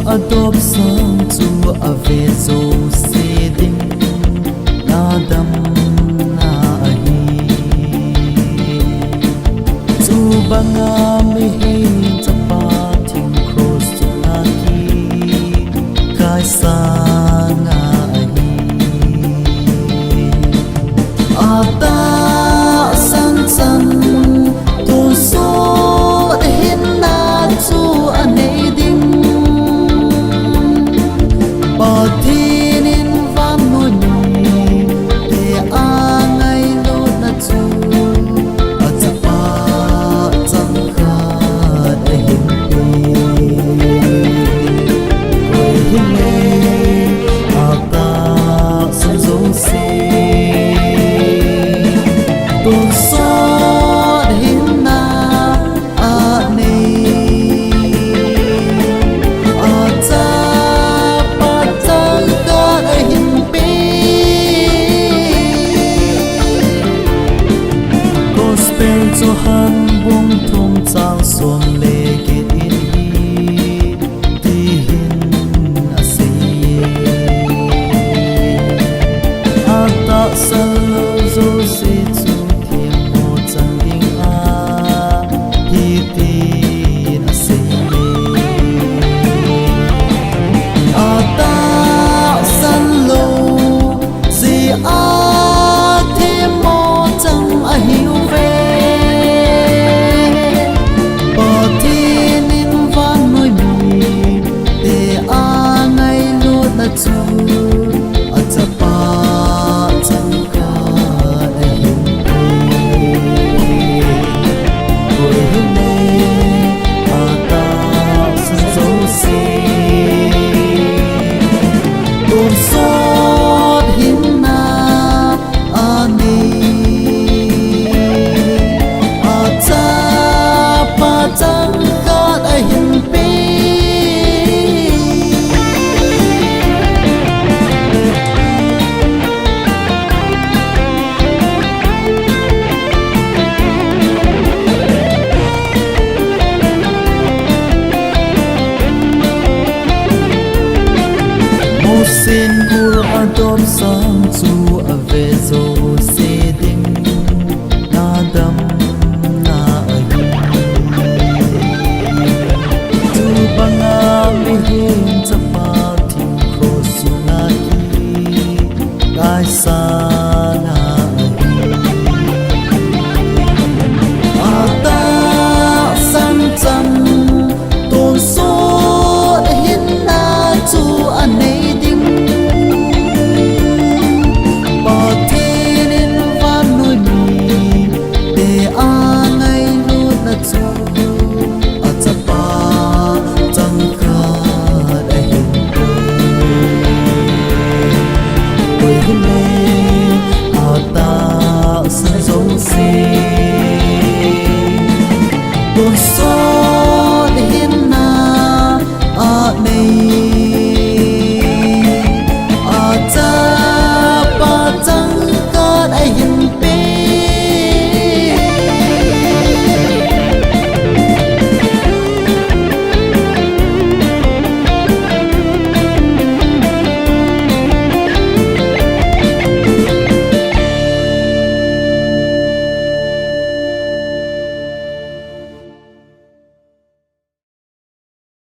adop sang chu ave zo se ding na dam na hi chu banga mi hi chapa thing cross chu na ki kai sa na hi ata san san tu so de hin na chu anei ding Tin in van môi để ai lo na chu a chapa chang kha de hin pe oi hin le a ta san zo se ton so de hin na a nei a ta cho han buông thong chang som le ke in hi ti hin a se a ta san lo zo se chu thiam mo chang ding a hi ti a se a ta san lo si a thiam mo chang a hiu ve chu a chapa chang ka de hin oi hin le a ta san zo se ton so hin na a ni a chapa chang ka de hin pe Sin pur adop sang chu